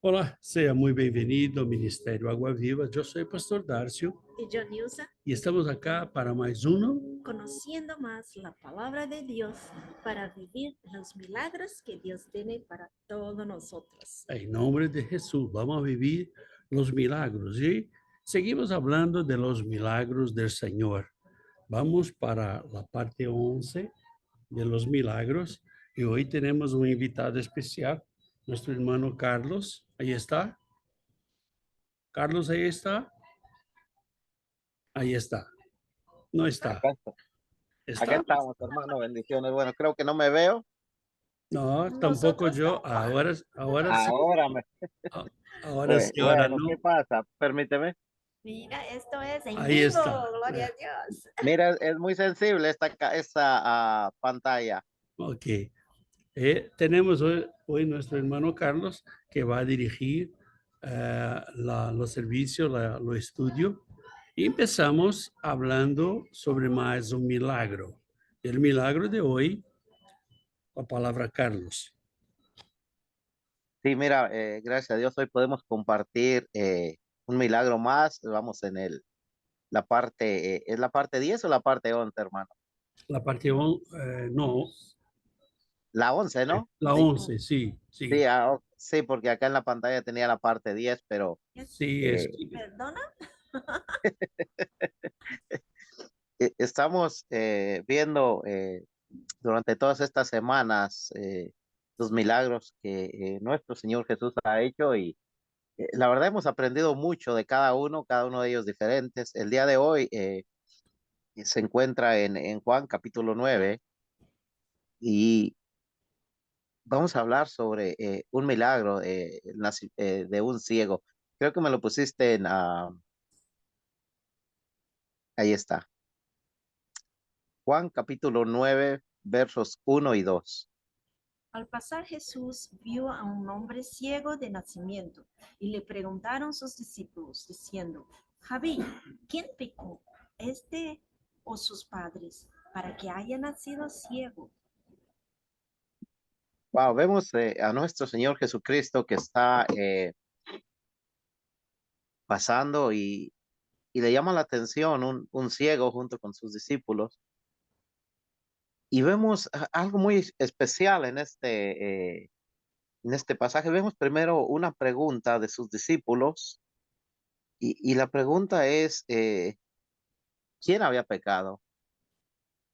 Olá, seja muito bem-vindo ao Ministério Água Viva. Eu sou o pastor Darcio Y yo, Nilsa, e estamos acá para mais um. conociendo más la palabra de Dios para vivir los milagros que Dios tiene para todos nosotros. Em nome de Jesus, vamos a vivir os milagros e seguimos falando de los milagros del Senhor. Vamos para a parte 11 de los milagros e hoje temos um invitado especial, nosso irmão Carlos. Aí está. Carlos, aí está. Aí está. Não está. Acá Está? estamos, hermano, bendiciones. Bueno, creo que no me veo. No, tampoco Nosotros yo. tampoco. Ahora sí. Ahora me. Ahora sí, ahora Bueno, no. ¿qué pasa? Permíteme. Mira, esto es en Ahí vivo, está. gloria a Dios. Mira, es muy sensible esta pantalla. Ok. Tenemos hoy nuestro hermano Carlos que va a dirigir los servicios, los estudios. Y empezamos hablando sobre más un milagro. El milagro de hoy, la palabra Carlos. Sí, mira, gracias a Dios hoy podemos compartir un milagro más. Vamos en la parte, ¿es la parte 10 o la parte 11, hermano? La parte, no, La 11, ¿no? la Sí, 11, sí, sí. sí, sí, porque acá en la pantalla tenía la parte 10, pero Sí, es ¿Perdona? estamos viendo durante todas estas semanas los milagros que nuestro Señor Jesús ha hecho y la verdad hemos aprendido mucho de cada uno de ellos diferentes. El día de hoy se encuentra en Juan capítulo 9 y vamos a hablar sobre un milagro de un ciego. Creo que me lo pusiste ahí está. Juan capítulo 9 versos 1 y 2. Al pasar Jesús vio a un hombre ciego de nacimiento y le preguntaron sus discípulos diciendo, Javi, ¿quién pecó, este o sus padres, para que haya nacido ciego? Wow, vemos a nuestro Señor Jesucristo que está pasando y le llama la atención un ciego junto con sus discípulos. Y vemos algo muy especial en este pasaje. Vemos primero una pregunta de sus discípulos y la pregunta es, ¿quién había pecado?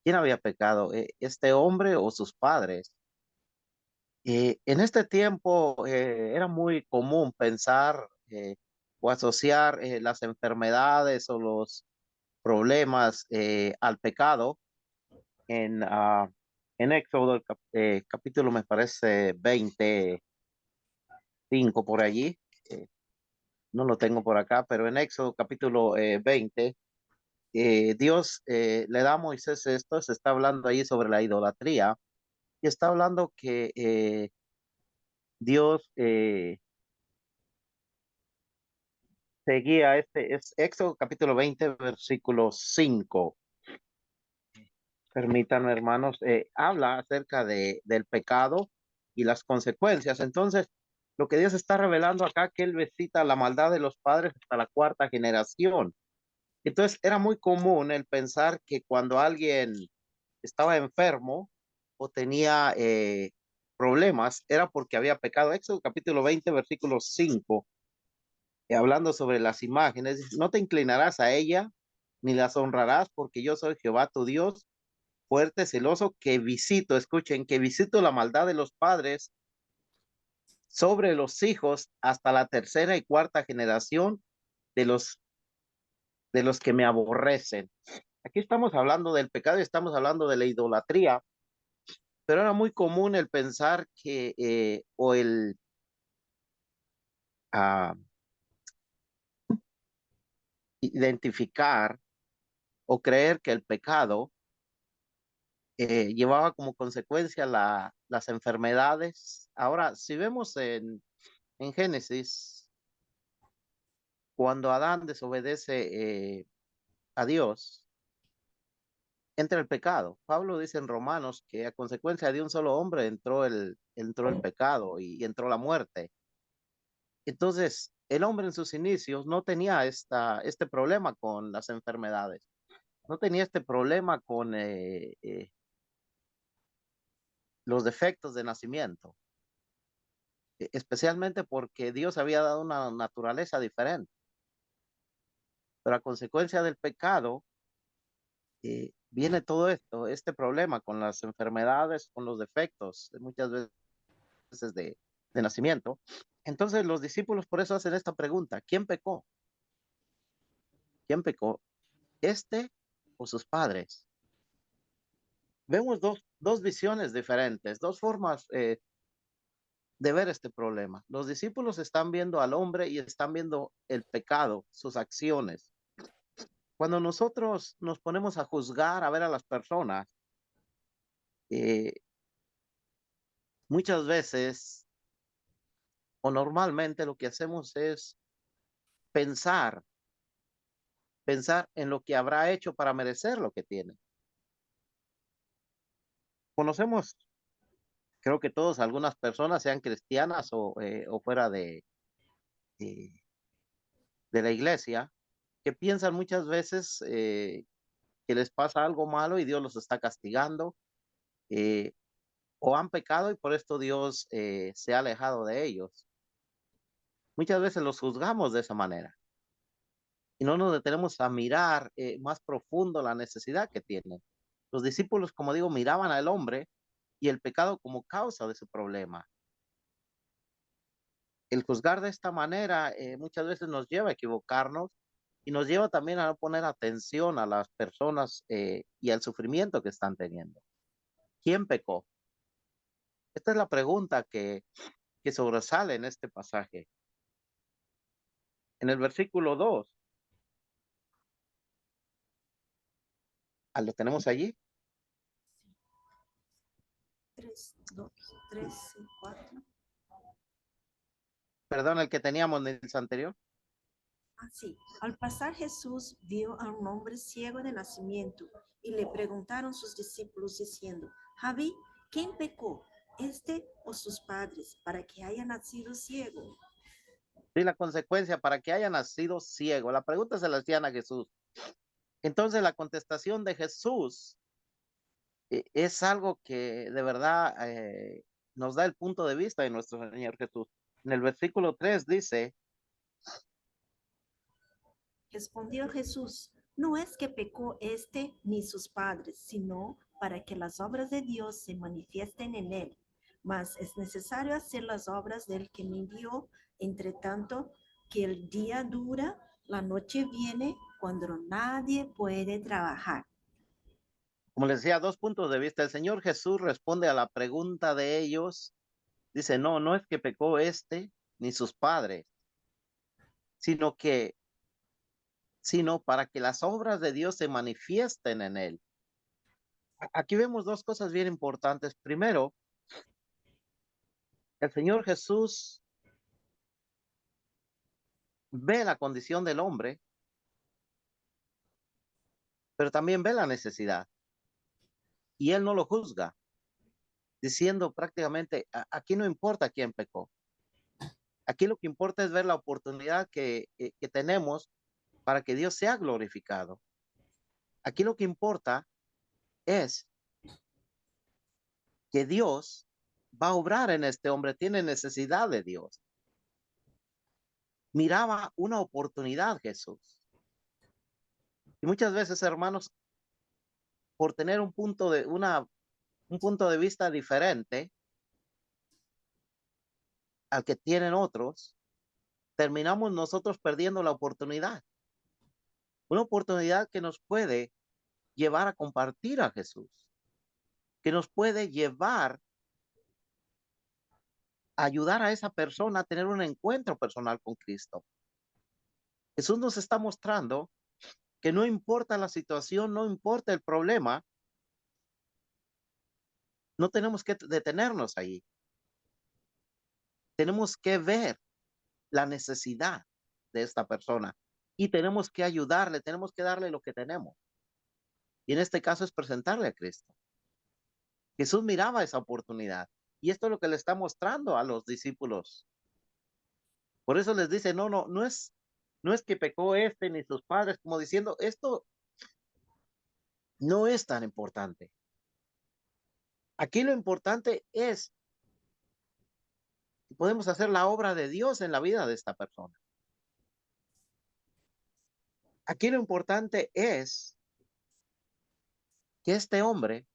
¿Quién había pecado? ¿Este hombre o sus padres? En este tiempo era muy común pensar o asociar las enfermedades o los problemas al pecado. En Éxodo, capítulo me parece 25 por allí, no lo tengo por acá, pero en Éxodo capítulo 20, Dios le da a Moisés esto, se está hablando ahí sobre la idolatría y está hablando que Dios seguía, es Éxodo capítulo 20, versículo 5. Permítanme, hermanos, habla acerca del pecado y las consecuencias. Entonces, lo que Dios está revelando acá, que Él visita la maldad de los padres hasta la cuarta generación. Entonces, era muy común el pensar que cuando alguien estaba enfermo o tenía problemas, era porque había pecado. Éxodo capítulo 20, versículo 5, hablando sobre las imágenes, dice, no te inclinarás a ella, ni las honrarás, porque yo soy Jehová tu Dios, fuerte, celoso, que visito, escuchen, que visito la maldad de los padres sobre los hijos hasta la tercera y cuarta generación de los que me aborrecen. Aquí estamos hablando del pecado y estamos hablando de la idolatría, pero era muy común el pensar que o el identificar o creer que el pecado llevaba como consecuencia las enfermedades. Ahora, si vemos en Génesis cuando Adán desobedece a Dios, entra el pecado. Pablo dice en Romanos que a consecuencia de un solo hombre entró el pecado y entró la muerte. Entonces, el hombre en sus inicios no tenía este problema con las enfermedades, no tenía este problema con los defectos de nacimiento, especialmente porque Dios había dado una naturaleza diferente. Pero a consecuencia del pecado, viene todo esto, este problema con las enfermedades, con los defectos, muchas veces de nacimiento. Entonces los discípulos por eso hacen esta pregunta: ¿quién pecó? ¿Quién pecó? ¿Este o sus padres? Vemos dos visiones diferentes, dos formas de ver este problema. Los discípulos están viendo al hombre y están viendo el pecado, sus acciones. Cuando nosotros nos ponemos a juzgar, a ver a las personas, eh, muchas veces o normalmente lo que hacemos es pensar, pensar en lo que habrá hecho para merecer lo que tiene. Conocemos, creo que todos, algunas personas, sean cristianas o fuera de, de la iglesia, que piensan muchas veces que les pasa algo malo y Dios los está castigando, eh, o han pecado y por esto Dios se ha alejado de ellos. Muchas veces los juzgamos de esa manera y no nos detenemos a mirar más profundo la necesidad que tienen. Los discípulos, como digo, miraban al hombre y el pecado como causa de su problema. El juzgar de esta manera muchas veces nos lleva a equivocarnos y nos lleva también a no poner atención a las personas y al sufrimiento que están teniendo. ¿Quién pecó? Esta es la pregunta que sobresale en este pasaje. En el versículo 2, ¿lo tenemos allí? 3, 2, 3, 4. Perdón, el que teníamos en el anterior. Así, al pasar Jesús vio a un hombre ciego de nacimiento y le preguntaron sus discípulos diciendo: Javi, ¿quién pecó, este o sus padres, para que haya nacido ciego? Sí, la consecuencia para que haya nacido ciego. La pregunta se la hacían a Jesús. Entonces la contestación de Jesús es algo que de verdad nos da el punto de vista de nuestro Señor Jesús. En el versículo 3 dice: Respondió Jesús: no es que pecó este ni sus padres, sino para que las obras de Dios se manifiesten en él. Mas es necesario hacer las obras del que me envió, entre tanto que el día dura, la noche viene cuando nadie puede trabajar. como les decía, dos puntos de vista. El Señor Jesús responde a la pregunta de ellos. Dice: no, no es que pecó este ni sus padres, sino para que las obras de Dios se manifiesten en él. Aquí vemos dos cosas bien importantes. Primero, el Señor Jesús ve la condición del hombre, pero también ve la necesidad y él no lo juzga, diciendo prácticamente: aquí no importa quién pecó. Aquí lo que importa es ver la oportunidad que tenemos para que Dios sea glorificado. Aquí lo que importa es que Dios va a obrar en este hombre, tiene necesidad de Dios. Miraba una oportunidad Jesús. Y muchas veces, hermanos, por tener un punto de vista diferente al que tienen otros, terminamos nosotros perdiendo la oportunidad. Una oportunidad que nos puede llevar a compartir a Jesús, que nos puede llevar a ayudar a esa persona a tener un encuentro personal con Cristo. Jesús nos está mostrando que no importa la situación, no importa el problema, no tenemos que detenernos ahí. Tenemos que ver la necesidad. de esta persona y tenemos que ayudarle, tenemos que darle lo que tenemos. Y en este caso es presentarle a Cristo. Jesús miraba esa oportunidad y esto es lo que le está mostrando a los discípulos. Por eso les dice, no es que pecó este ni sus padres, como diciendo, esto no es tan importante. Aquí lo importante es que podemos hacer la obra de Dios en la vida de esta persona. Aquí lo importante es que este hombre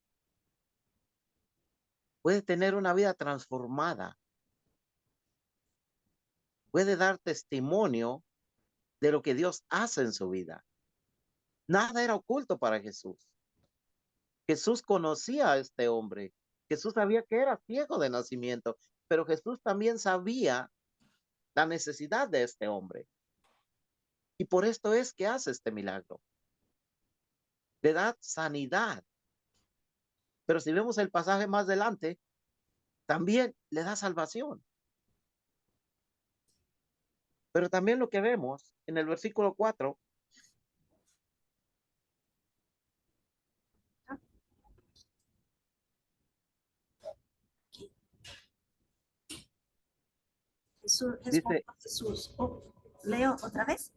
puede tener una vida transformada, puede dar testimonio de lo que Dios hace en su vida. Nada era oculto para Jesús. Jesús conocía a este hombre. Jesús sabía que era ciego de nacimiento, pero Jesús también sabía la necesidad de este hombre. Y por esto es que hace este milagro. Le da sanidad. Pero si vemos el pasaje más adelante, también le da salvación. Pero también lo que vemos en el versículo 4, Respondió dice, Jesús. Oh, leo otra vez.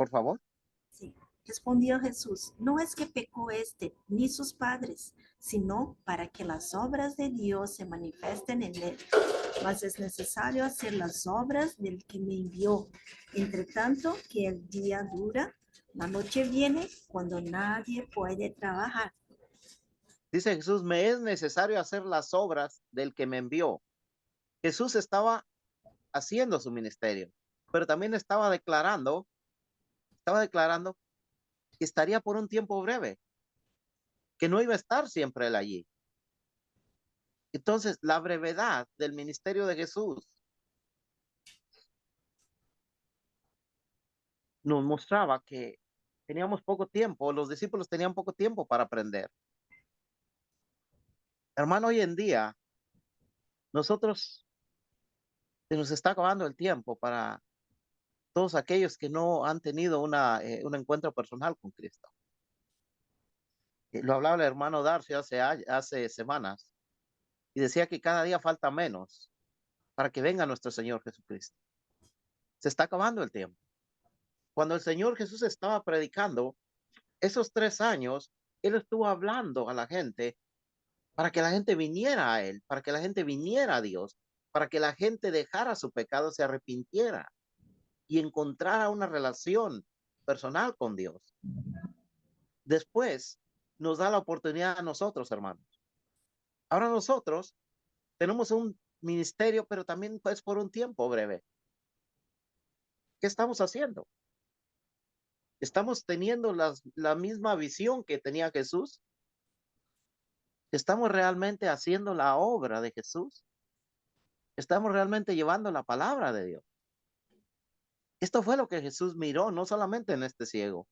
por favor. Sí. Respondió Jesús, no es que pecó este ni sus padres, sino para que las obras de Dios se manifiesten en él. Mas es necesario hacer las obras del que me envió. Entre tanto que el día dura, la noche viene cuando nadie puede trabajar. Dice Jesús, me es necesario hacer las obras del que me envió. Jesús estaba haciendo su ministerio, pero también estaba declarando que estaría por un tiempo breve, que no iba a estar siempre él allí. Entonces, la brevedad del ministerio de Jesús nos mostraba que teníamos poco tiempo, los discípulos tenían poco tiempo para aprender. Hermano, hoy en día, nosotros se nos está acabando el tiempo para todos aquellos que no han tenido un encuentro personal con Cristo. Lo hablaba el hermano Darcy hace semanas y decía que cada día falta menos para que venga nuestro Señor Jesucristo. Se está acabando el tiempo. Cuando el Señor Jesús estaba predicando, esos 3 años, Él estuvo hablando a la gente para que la gente viniera a Él, para que la gente viniera a Dios, para que la gente dejara su pecado, se arrepintiera y encontrara una relación personal con Dios. Después nos da la oportunidad a nosotros, hermanos. Ahora nosotros tenemos un ministerio, pero también es por un tiempo breve. ¿Qué estamos haciendo? ¿Estamos teniendo la misma visión que tenía Jesús? ¿Estamos realmente haciendo la obra de Jesús? ¿Estamos realmente llevando la palabra de Dios? Esto fue lo que Jesús miró, no solamente en este ciego,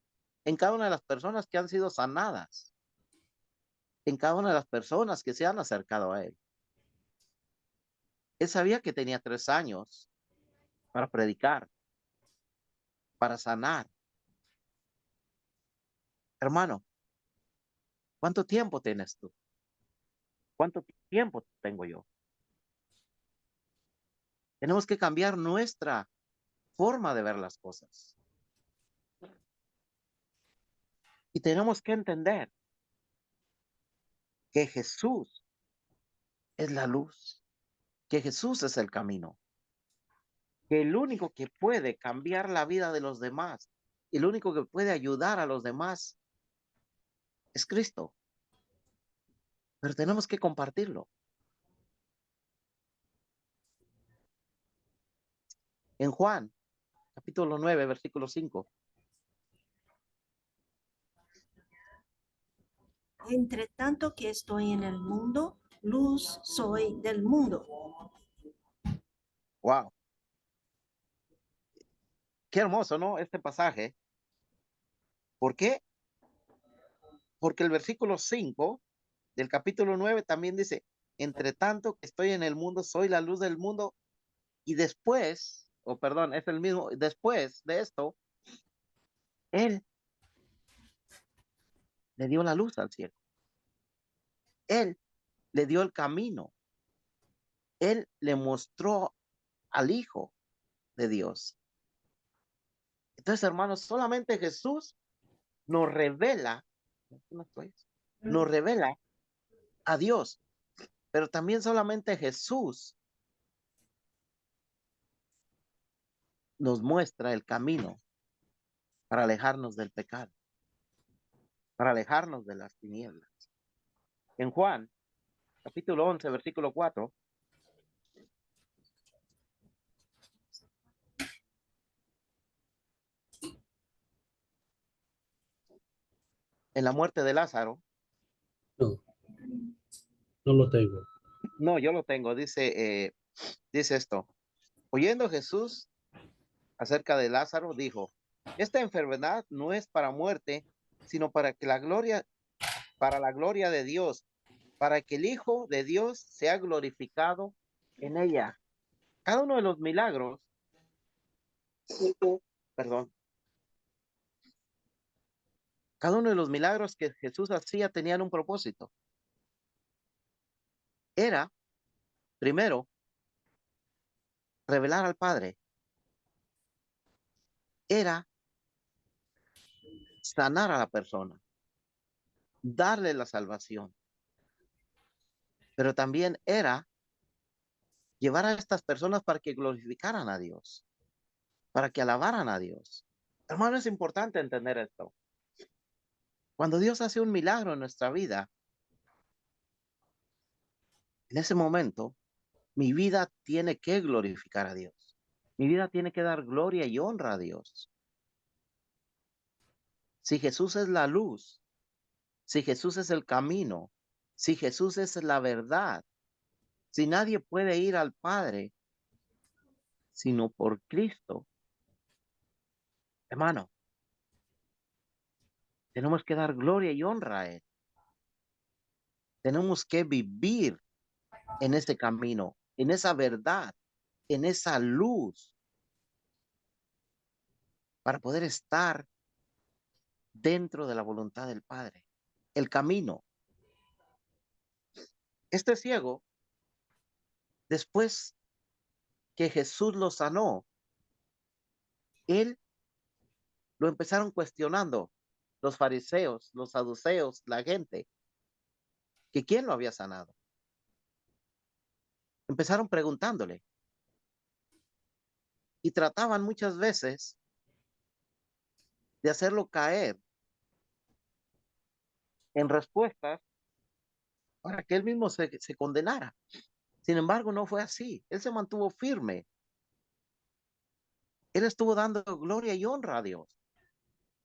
en cada una de las personas que han sido sanadas, en cada una de las personas que se han acercado a Él. Él sabía que tenía 3 años para predicar, para sanar. Hermano, ¿cuánto tiempo tienes tú? ¿Cuánto tiempo tengo yo? Tenemos que cambiar nuestra forma de ver las cosas. Y tenemos que entender que Jesús es la luz, que Jesús es el camino, que el único que puede cambiar la vida de los demás, el único que puede ayudar a los demás es Cristo. Pero tenemos que compartirlo. En Juan, capítulo 9, versículo 5. Entre tanto que estoy en el mundo, luz soy del mundo. Wow. Qué hermoso, ¿no? Este pasaje. ¿Por qué? Porque el versículo 5 del capítulo 9 también dice, entre tanto que estoy en el mundo, soy la luz del mundo. Y después, o perdón, es el mismo, después de esto, él le dio la luz al ciego. Él le dio el camino. Él le mostró al Hijo de Dios. Entonces, hermanos, solamente Jesús nos revela, nos revela a Dios, pero también solamente Jesús nos muestra el camino para alejarnos del pecado, para alejarnos de las tinieblas. En Juan, capítulo 11, versículo 4, en la muerte de Lázaro, No, no lo tengo. no, yo lo tengo, dice esto, oyendo Jesús acerca de Lázaro, dijo, esta enfermedad no es para muerte, sino para la gloria de Dios, para que el Hijo de Dios sea glorificado en ella. Cada uno de los milagros, perdón, cada uno de los milagros que Jesús hacía tenían un propósito. Era, primero, revelar al Padre. Era sanar a la persona, darle la salvación. Pero también era llevar a estas personas para que glorificaran a Dios, para que alabaran a Dios. Hermano, es importante entender esto. Cuando Dios hace un milagro en nuestra vida, en ese momento, mi vida tiene que glorificar a Dios. Mi vida tiene que dar gloria y honra a Dios. Si Jesús es la luz, si Jesús es el camino, si Jesús es la verdad, si nadie puede ir al Padre sino por Cristo, hermano, tenemos que dar gloria y honra a Él. Tenemos que vivir en ese camino, en esa verdad, en esa luz, para poder estar dentro de la voluntad del Padre. El camino. Este ciego, después que Jesús lo sanó, él lo empezaron cuestionando los fariseos, los saduceos, la gente, que quién lo había sanado. Empezaron preguntándole y trataban muchas veces de hacerlo caer en respuestas para que él mismo se condenara. Sin embargo, no fue así. Él se mantuvo firme. Él estuvo dando gloria y honra a Dios.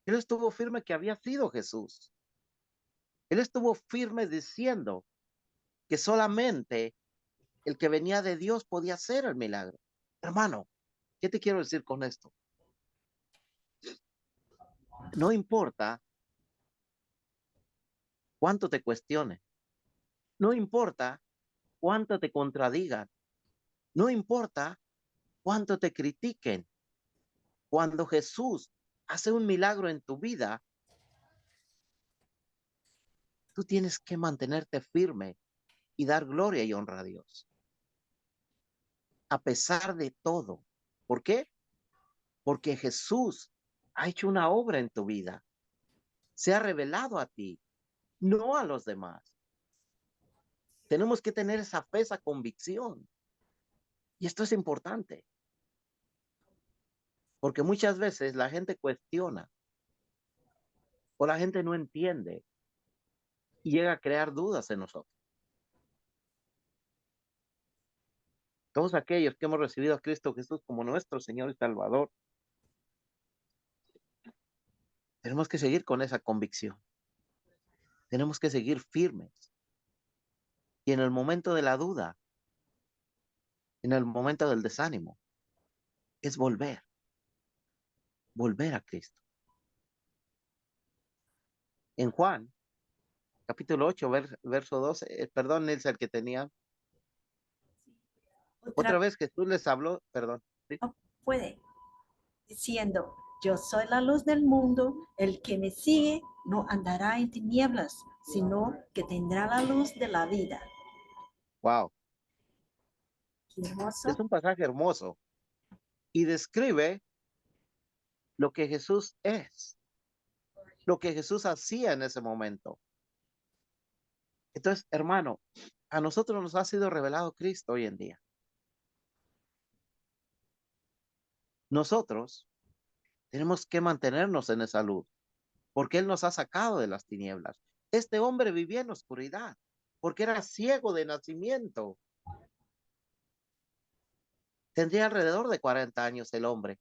Él estuvo firme que había sido Jesús. Él estuvo firme diciendo que solamente el que venía de Dios podía hacer el milagro. Hermano, ¿qué te quiero decir con esto? No importa cuánto te cuestione. No importa cuánto te contradigan. No importa cuánto te critiquen. Cuando Jesús hace un milagro en tu vida, tú tienes que mantenerte firme y dar gloria y honra a Dios. A pesar de todo. ¿Por qué? Porque Jesús ha hecho una obra en tu vida. Se ha revelado a ti, no a los demás. Tenemos que tener esa fe, esa convicción. Y esto es importante. Porque muchas veces la gente cuestiona o la gente no entiende y llega a crear dudas en nosotros. Todos aquellos que hemos recibido a Cristo Jesús como nuestro Señor y Salvador, tenemos que seguir con esa convicción. Tenemos que seguir firmes. Y en el momento de la duda, en el momento del desánimo, es volver a Cristo. En Juan, capítulo 8, verso 12, perdón, Nilsa, el que tenía. Otra vez Jesús les habló, perdón. ¿Sí? fue, diciendo, yo soy la luz del mundo, el que me sigue no andará en tinieblas, sino que tendrá la luz de la vida. Wow, Qué es hermoso. un pasaje hermoso y describe lo que Jesús es, lo que Jesús hacía en ese momento. Entonces, hermano, a nosotros nos ha sido revelado Cristo hoy en día. Nosotros tenemos que mantenernos en esa luz, porque Él nos ha sacado de las tinieblas. Este hombre vivía en oscuridad, porque era ciego de nacimiento. Tendría alrededor de 40 años el hombre.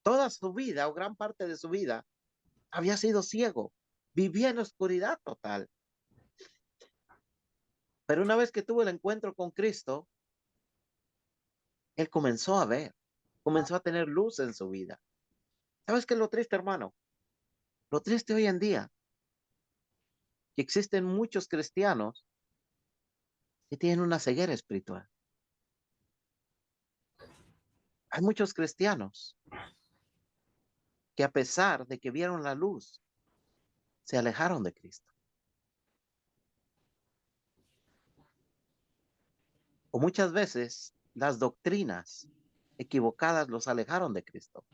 Toda su vida, o gran parte de su vida, había sido ciego. Vivía en oscuridad total. Pero una vez que tuvo el encuentro con Cristo, él comenzó a ver, comenzó a tener luz en su vida. ¿Sabes qué es lo triste, hermano? Lo triste hoy en día, que existen muchos cristianos que tienen una ceguera espiritual. Hay muchos cristianos que a pesar de que vieron la luz, se alejaron de Cristo. O muchas veces las doctrinas equivocadas los alejaron de Cristo,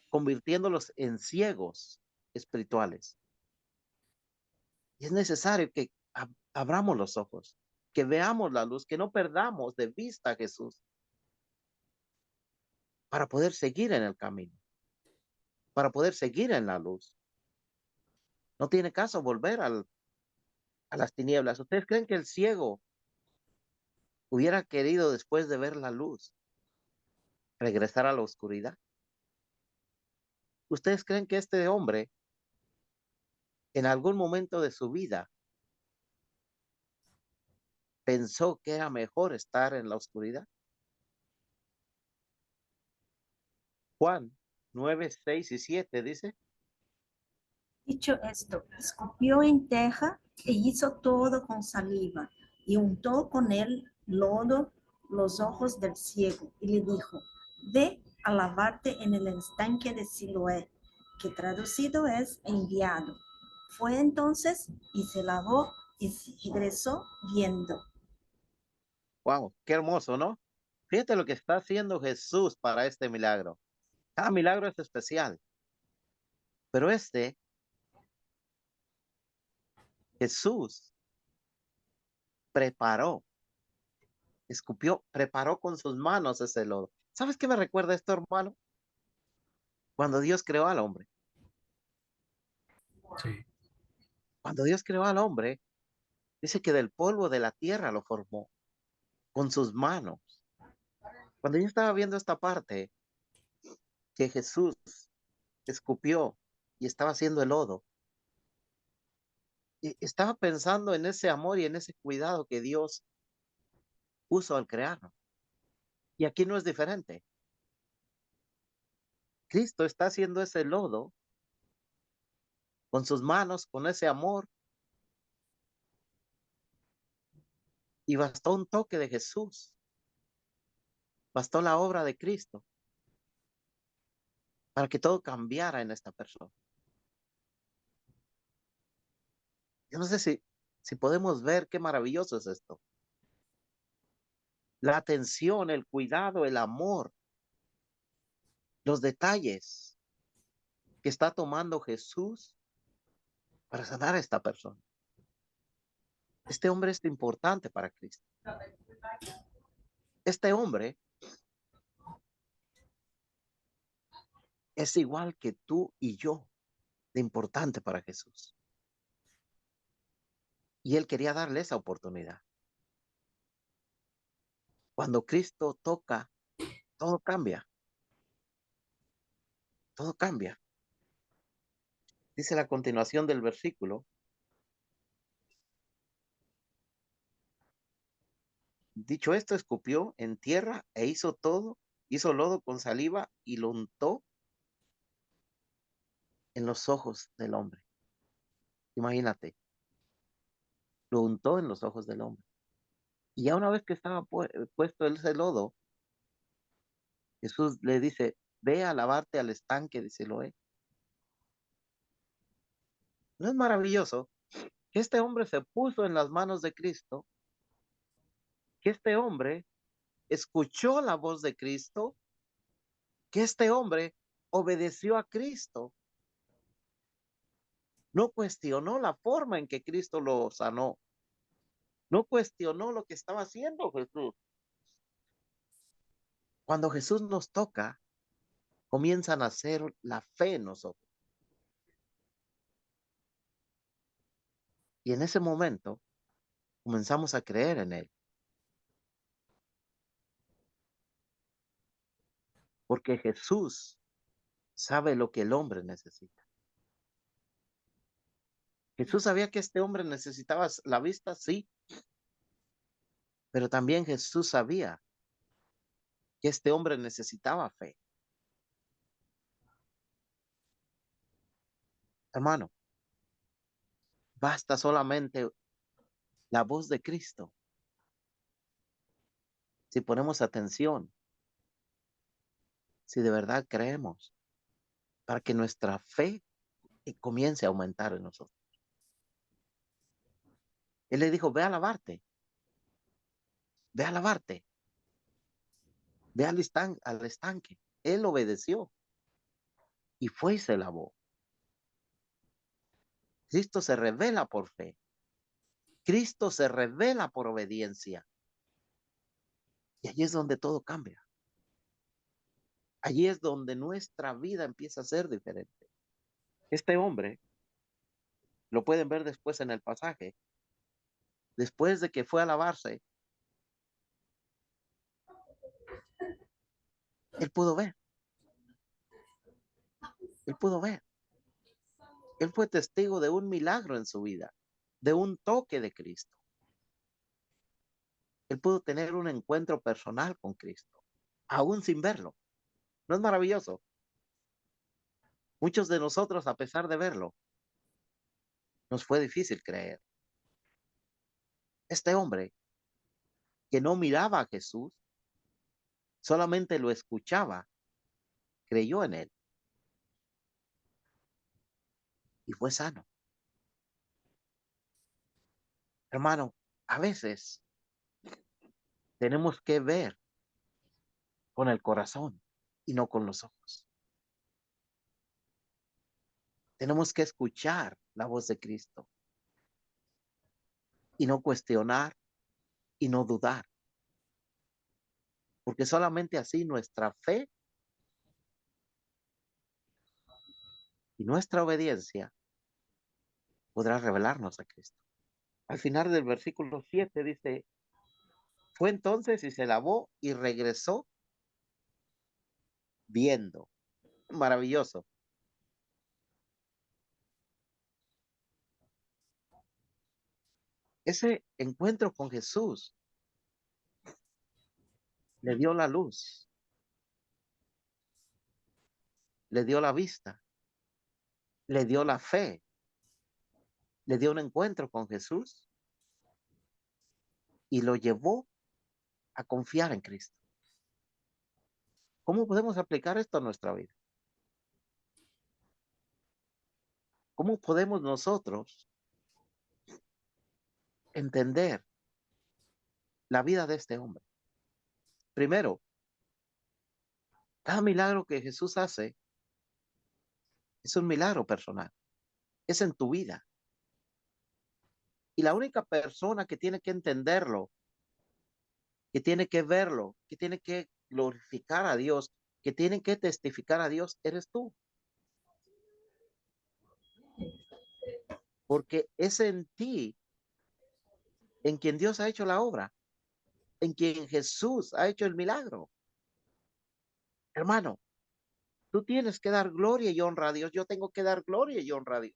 convirtiéndolos en ciegos espirituales. Y es necesario que abramos los ojos, que veamos la luz, que no perdamos de vista a Jesús para poder seguir en el camino, para poder seguir en la luz. No tiene caso volver a las tinieblas. ¿Ustedes creen que el ciego hubiera querido, después de ver la luz, regresar a la oscuridad? ¿Ustedes creen que este hombre, en algún momento de su vida, pensó que era mejor estar en la oscuridad? Juan 9, 6 y 7 dice, Dicho esto, escupió en teja e hizo todo con saliva y untó con él lodo los ojos del ciego y le dijo, ve a lavarte en el estanque de Siloé, que traducido es enviado. Fue entonces y se lavó y regresó viendo. wow, qué hermoso, ¿no? Fíjate lo que está haciendo Jesús para este milagro. Cada milagro es especial, pero Jesús preparó, escupió, preparó con sus manos ese lodo. ¿Sabes qué me recuerda esto, hermano? Cuando Dios creó al hombre. Sí, Cuando Dios creó al hombre, dice que del polvo de la tierra lo formó con sus manos. Cuando yo estaba viendo esta parte, que Jesús escupió y estaba haciendo el lodo, y estaba pensando en ese amor y en ese cuidado que Dios puso al crearnos. Y aquí no es diferente. Cristo está haciendo ese lodo con sus manos, con ese amor, y bastó un toque de Jesús, bastó la obra de Cristo para que todo cambiara en esta persona. Yo no sé si podemos ver qué maravilloso es esto. La atención, el cuidado, el amor, los detalles que está tomando Jesús para sanar a esta persona. Este hombre es importante para Cristo. Este hombre es igual que tú y yo, de importante para Jesús. Y él quería darle esa oportunidad. Cuando Cristo toca, todo cambia, todo cambia. Dice la continuación del versículo, dicho esto, escupió en tierra e hizo todo, hizo lodo con saliva y lo untó en los ojos del hombre. Imagínate, lo untó en los ojos del hombre. Y ya una vez que estaba puesto ese lodo, Jesús le dice, ve a lavarte al estanque de Siloé. ¿No es maravilloso que este hombre se puso en las manos de Cristo? Que este hombre escuchó la voz de Cristo, que este hombre obedeció a Cristo, no cuestionó la forma en que Cristo lo sanó, no cuestionó lo que estaba haciendo Jesús. Cuando Jesús nos toca, comienza a nacer la fe en nosotros. Y en ese momento comenzamos a creer en Él. Porque Jesús sabe lo que el hombre necesita. Jesús sabía que este hombre necesitaba la vista, sí, pero también Jesús sabía que este hombre necesitaba fe. Hermano, basta solamente la voz de Cristo. Si ponemos atención, si de verdad creemos, para que nuestra fe comience a aumentar en nosotros. Él le dijo, ve a lavarte, ve a lavarte, ve al estanque. Él obedeció y fue y se lavó. Cristo se revela por fe. Cristo se revela por obediencia. Y allí es donde todo cambia. Allí es donde nuestra vida empieza a ser diferente. Este hombre, lo pueden ver después en el pasaje, después de que fue a lavarse, él pudo ver. Él pudo ver. Él fue testigo de un milagro en su vida, de un toque de Cristo. Él pudo tener un encuentro personal con Cristo, aún sin verlo. ¿No es maravilloso? Muchos de nosotros, a pesar de verlo, nos fue difícil creer. Este hombre que no miraba a Jesús, solamente lo escuchaba, creyó en él y fue sano. Hermano, a veces tenemos que ver con el corazón y no con los ojos. Tenemos que escuchar la voz de Cristo y no cuestionar y no dudar, porque solamente así nuestra fe y nuestra obediencia podrá revelarnos a Cristo. Al final del versículo 7 dice, fue entonces y se lavó y regresó viendo. Maravilloso. Ese encuentro con Jesús le dio la luz, le dio la vista, le dio la fe, le dio un encuentro con Jesús y lo llevó a confiar en Cristo. ¿Cómo podemos aplicar esto a nuestra vida? ¿Cómo podemos nosotros entender la vida de este hombre? Primero, cada milagro que Jesús hace es un milagro personal, es en tu vida. Y la única persona que tiene que entenderlo, que tiene que verlo, que tiene que glorificar a Dios, que tiene que testificar a Dios, eres tú. Porque es en ti en quien Dios ha hecho la obra, en quien Jesús ha hecho el milagro. Hermano, tú tienes que dar gloria y honra a Dios. Yo tengo que dar gloria y honra a Dios.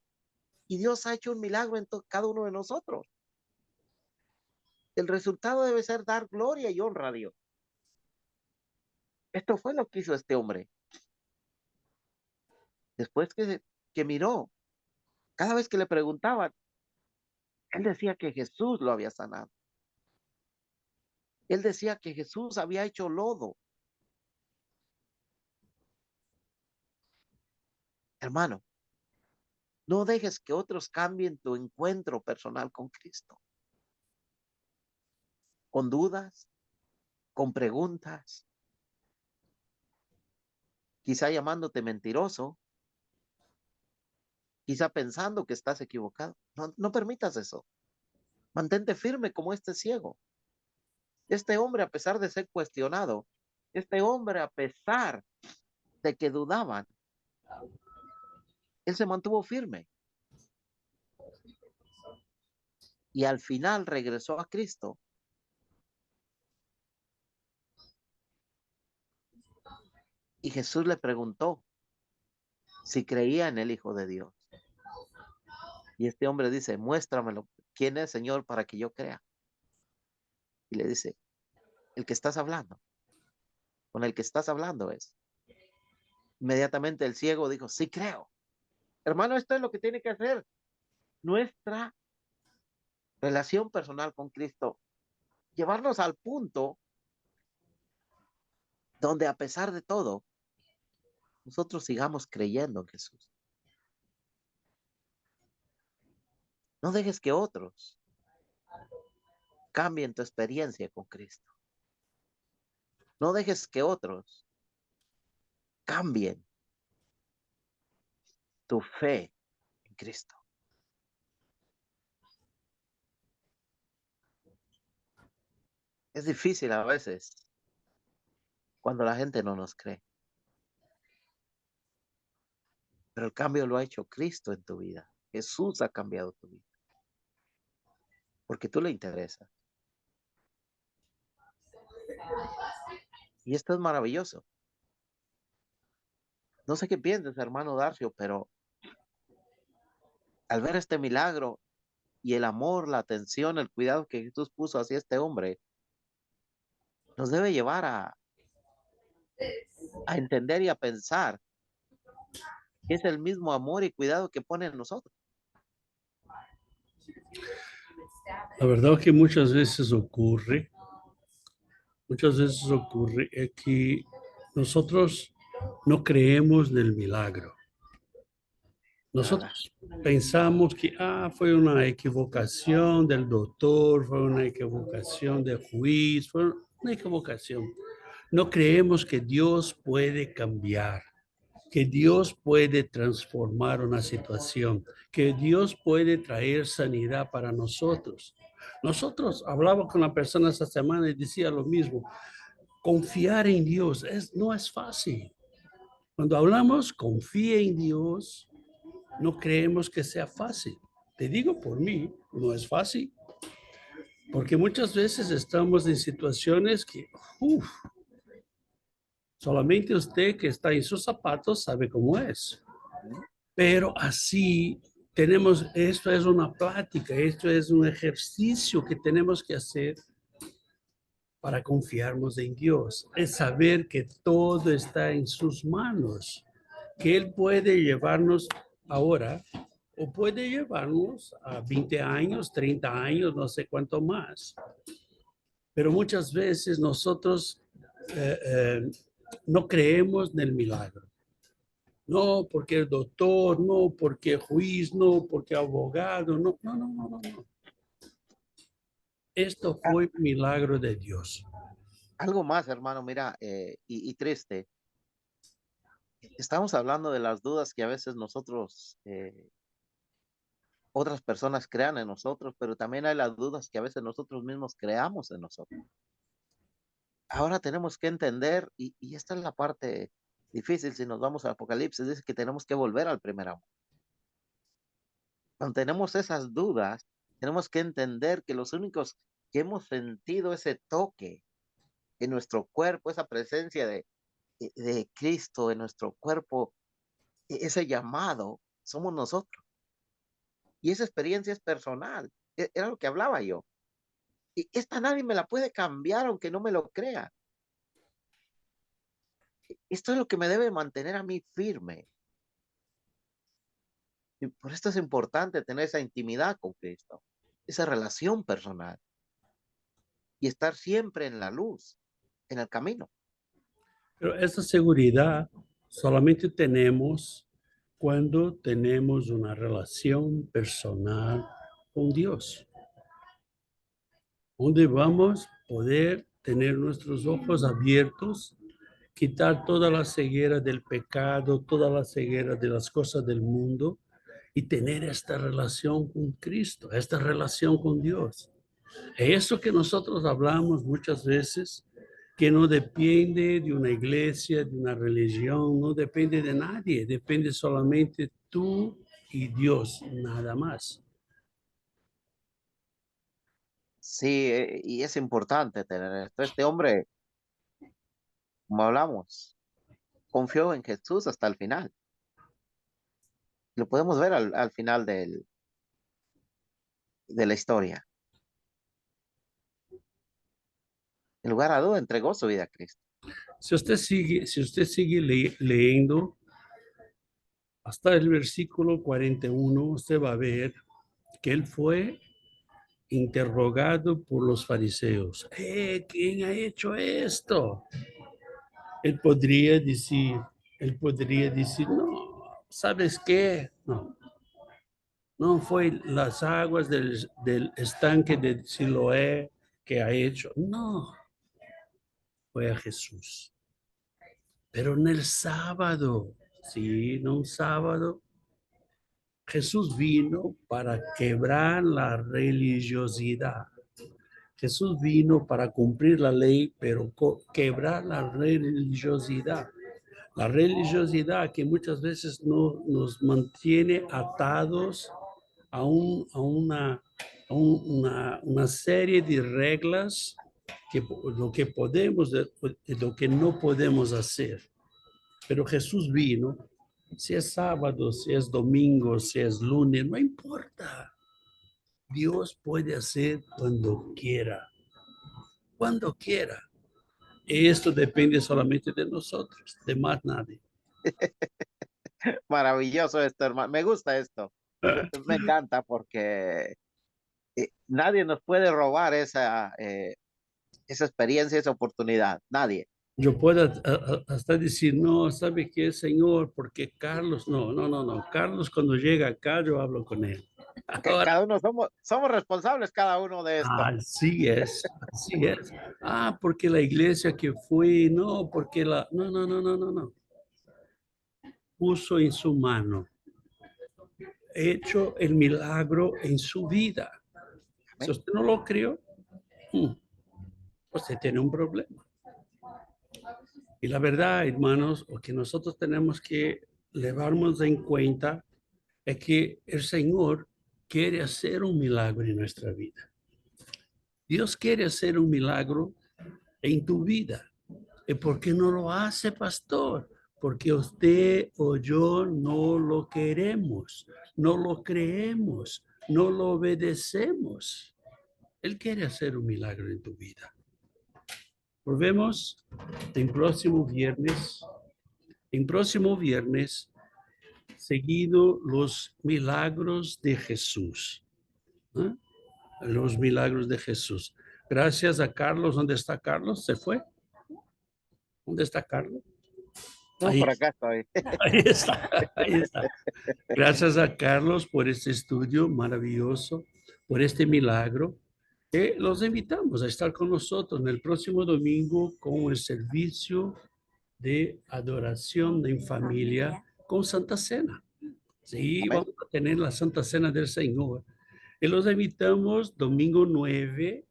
Y Dios ha hecho un milagro en cada uno de nosotros. El resultado debe ser dar gloria y honra a Dios. Esto fue lo que hizo este hombre. Después que miró, cada vez que le preguntaban, él decía que Jesús lo había sanado. Él decía que Jesús había hecho lodo. Hermano, no dejes que otros cambien tu encuentro personal con Cristo. Con dudas, con preguntas, quizá llamándote mentiroso, quizá pensando que estás equivocado. No, no permitas eso. Mantente firme como este ciego. Este hombre, a pesar de ser cuestionado, este hombre, a pesar de que dudaban, él se mantuvo firme y al final regresó a Cristo. Y Jesús le preguntó si creía en el Hijo de Dios. Y este hombre dice, muéstramelo. ¿Quién es, Señor, para que yo crea? Y le dice, el que estás hablando, con el que estás hablando es. Inmediatamente el ciego dijo, sí creo. Hermano, esto es lo que tiene que hacer nuestra relación personal con Cristo. Llevarnos al punto donde a pesar de todo, nosotros sigamos creyendo en Jesús. No dejes que otros cambien tu experiencia con Cristo. No dejes que otros cambien tu fe en Cristo. Es difícil a veces cuando la gente no nos cree, pero el cambio lo ha hecho Cristo en tu vida. Jesús ha cambiado tu vida, porque tú le interesas. Y esto es maravilloso. No sé qué piensas, hermano Darcio, pero al ver este milagro y el amor, la atención, el cuidado que Jesús puso hacia este hombre, nos debe llevar a entender y a pensar que es el mismo amor y cuidado que pone en nosotros. La verdad que muchas veces ocurre que nosotros no creemos en el milagro. ¿Verdad? Nosotros pensamos que fue una equivocación del doctor, fue una equivocación del juez, fue una equivocación. No creemos que Dios puede cambiar, que Dios puede transformar una situación, que Dios puede traer sanidad para nosotros. Nosotros hablaba con la persona esta semana y decía lo mismo. Confiar en Dios no es fácil. Cuando hablamos, confía en Dios, no creemos que sea fácil. Te digo por mí, no es fácil, porque muchas veces estamos en situaciones que, solamente usted que está en sus zapatos sabe cómo es. Pero así tenemos, esto es una plática, esto es un ejercicio que tenemos que hacer para confiarnos en Dios. Es saber que todo está en sus manos, que Él puede llevarnos ahora o puede llevarnos a 20 años, 30 años, no sé cuánto más. Pero muchas veces nosotros eh, eh, no creemos en el milagro. No porque el doctor, no porque el juez, no porque abogado, no, no, no, no, no. Esto fue un milagro de Dios. Algo más, hermano, mira, y triste. Estamos hablando de las dudas que a veces nosotros, otras personas crean en nosotros, pero también hay las dudas que a veces nosotros mismos creamos en nosotros. Ahora tenemos que entender, y esta es la parte difícil, si nos vamos al Apocalipsis, dice que tenemos que volver al primer amor. Cuando tenemos esas dudas, tenemos que entender que los únicos que hemos sentido ese toque en nuestro cuerpo, esa presencia de Cristo en nuestro cuerpo, ese llamado, somos nosotros. Y esa experiencia es personal. Era lo que hablaba yo. Y esta nadie me la puede cambiar aunque no me lo crea. Esto es lo que me debe mantener a mí firme. Y por esto es importante tener esa intimidad con Cristo, esa relación personal y estar siempre en la luz, en el camino. Pero esa seguridad solamente tenemos cuando tenemos una relación personal con Dios, donde vamos a poder tener nuestros ojos abiertos, quitar toda la ceguera del pecado, toda la ceguera de las cosas del mundo y tener esta relación con Cristo, esta relación con Dios. Eso que nosotros hablamos muchas veces, que no depende de una iglesia, de una religión, no depende de nadie, depende solamente tú y Dios, nada más. Sí, y es importante tener esto. Este hombre, como hablamos, confió en Jesús hasta el final. Lo podemos ver al final de la historia. En lugar a duda, entregó su vida a Cristo. Si usted sigue leyendo hasta el versículo 41, usted va a ver que él fue interrogado por los fariseos. ¿Quién ha hecho esto? Él podría decir, no, ¿sabes qué? No, no fue las aguas del estanque de Siloé que ha hecho. No, fue a Jesús. Pero en el sábado, sí, en un sábado, Jesús vino para quebrar la religiosidad. Jesús vino para cumplir la ley, pero quebrar la religiosidad. La religiosidad que muchas veces no, nos mantiene atados a, una serie de reglas, que lo que podemos, lo que no podemos hacer. Pero Jesús vino, si es sábado, si es domingo, si es lunes, no importa. Dios puede hacer cuando quiera, cuando quiera. Esto depende solamente de nosotros, de más nadie. Maravilloso esto, hermano. Me gusta esto. Me encanta porque nadie nos puede robar esa experiencia, esa oportunidad. Nadie. Yo puedo hasta decir, no, ¿sabe qué, Señor? Porque Carlos, no. Carlos, cuando llega acá, yo hablo con él. Ahora, Cada uno somos responsables cada uno de esto. así es, así es. Porque la iglesia que fui, no, porque no. Puso en su mano, hecho el milagro en su vida. Si Amén. usted no lo creyó, usted tiene un problema. Y la verdad, hermanos, lo que nosotros tenemos que llevarnos en cuenta es que el Señor quiere hacer un milagro en nuestra vida. Dios quiere hacer un milagro en tu vida. ¿Y por qué no lo hace, pastor? Porque usted o yo no lo queremos, no lo creemos, no lo obedecemos. Él quiere hacer un milagro en tu vida. Nos vemos en próximo viernes, seguido los milagros de Jesús. ¿Eh? Los milagros de Jesús. Gracias a Carlos. ¿Dónde está Carlos? ¿Se fue? ¿Dónde está Carlos? No, Ahí, por acá estoy. ahí está, ahí está. Gracias a Carlos por este estudio maravilloso, por este milagro. Los invitamos a estar con nosotros en el próximo domingo con el servicio de adoración en familia con Santa Cena. Sí, Amén. vamos a tener la Santa Cena del Señor. Y los invitamos domingo 9,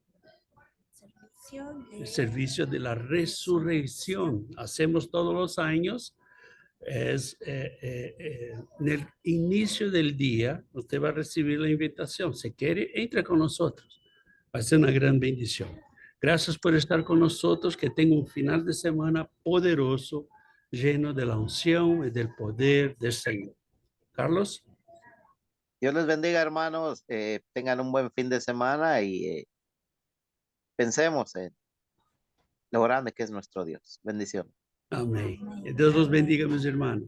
el servicio de la resurrección. Hacemos todos los años. En el inicio del día, usted va a recibir la invitación. Si quiere, entre con nosotros. Va a ser una gran bendición. Gracias por estar con nosotros. Que tenga un final de semana poderoso, lleno de la unción y del poder del Señor. Carlos. Dios les bendiga, hermanos. Tengan un buen fin de semana y pensemos en lo grande que es nuestro Dios. Bendición. Amén. Dios los bendiga, mis hermanos.